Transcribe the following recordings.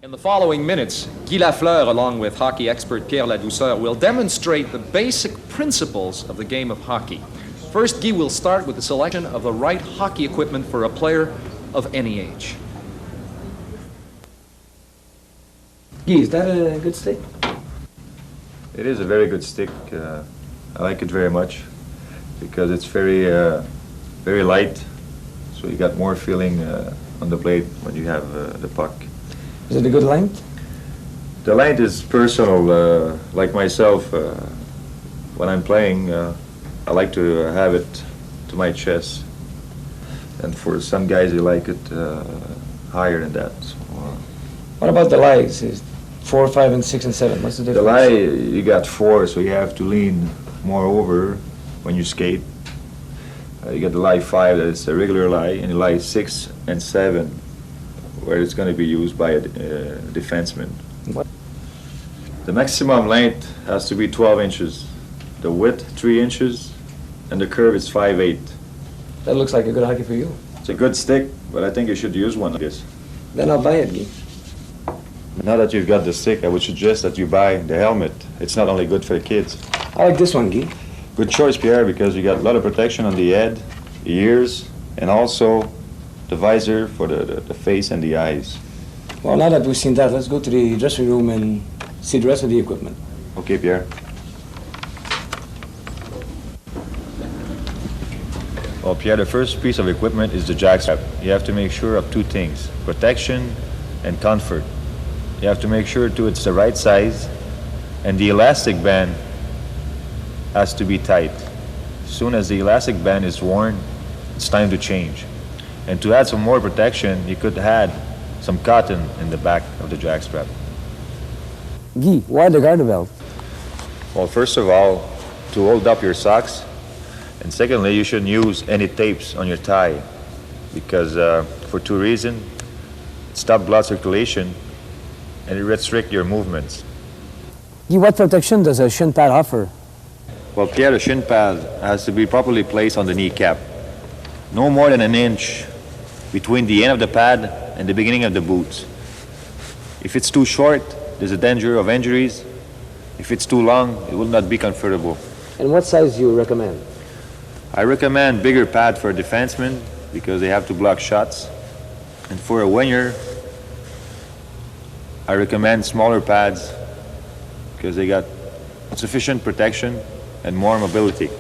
In the following minutes, Guy Lafleur, along with hockey expert Pierre Ladouceur, will demonstrate the basic principles of the game of hockey. First, Guy will start with the selection of the right hockey equipment for a player of any age. Guy, is that a good stick? It is a very good stick. I like it very much because it's very light, so you got more feeling on the blade when you have the puck. Is it a good length? The length is personal. Like myself, when I'm playing, I like to have it to my chest. And for some guys, they like it higher than that. So, what about the lies? Is 4, 5, and 6 and 7? What's the difference? the lie, you got 4, so you have to lean more over when you skate. You got the lie 5, that is a regular lie, and the lie 6 and 7, where it's going to be used by a defenseman. What? The maximum length has to be 12 inches, the width 3 inches, and the curve is 5/8. That looks like a good hockey for you. It's a good stick, but I think you should use one of this. Then I'll buy it, Guy. Now that you've got the stick, I would suggest that you buy the helmet. It's not only good for the kids. I like this one, Guy. Good choice, Pierre, because you got a lot of protection on the head, the ears, and also the visor for the face and the eyes. Well, now that we've seen that, let's go to the dressing room and see the rest of the equipment. Okay, Pierre. Well, Pierre, the first piece of equipment is the jackstrap. You have to make sure of 2 things, protection and comfort. You have to make sure, too, it's the right size, and the elastic band has to be tight. As soon as the elastic band is worn, it's time to change. And to add some more protection, you could add some cotton in the back of the jackstrap. Guy, why the garter belt? Well, first of all, to hold up your socks, and secondly, you shouldn't use any tapes on your tie because for 2 reasons. It stops blood circulation and it restricts your movements. Guy, what protection does a shin pad offer? Well, Pierre, the shin pad has to be properly placed on the kneecap. No more than 1 inch between the end of the pad and the beginning of the boots. If it's too short, there's a danger of injuries. If it's too long, it will not be comfortable. And what size do you recommend? I recommend bigger pad for a defenseman because they have to block shots. And for a winger, I recommend smaller pads because they got sufficient protection and more mobility.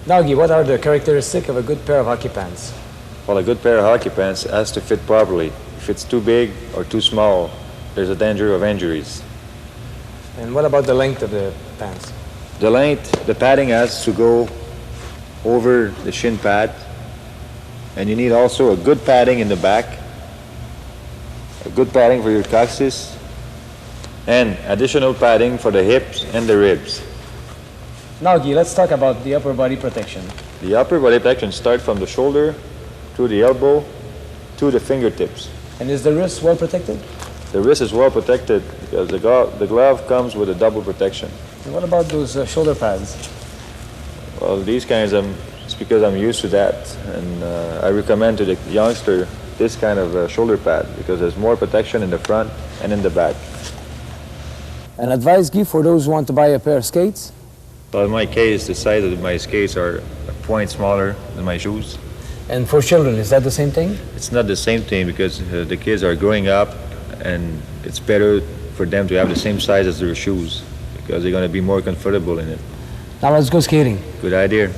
Now, Guy, what are the characteristics of a good pair of hockey pants? Well, a good pair of hockey pants has to fit properly. If it's too big or too small, there's a danger of injuries. And what about the length of the pants? The length, the padding has to go over the shin pad, and you need also a good padding in the back, a good padding for your coccyx, and additional padding for the hips and the ribs. Now, Guy, let's talk about the upper body protection. The upper body protection starts from the shoulder through the elbow to the fingertips. And is the wrist well protected? The wrist is well protected because the glove comes with a double protection. And what about those shoulder pads? Well, these kinds, it's because I'm used to that, and I recommend to the youngster this kind of shoulder pad because there's more protection in the front and in the back. And advice, Guy, for those who want to buy a pair of skates? Well, in my case, the size of my skates are a point smaller than my shoes. And for children, is that the same thing? It's not the same thing because the kids are growing up, and it's better for them to have the same size as their shoes because they're going to be more comfortable in it. Now let's go skating. Good idea.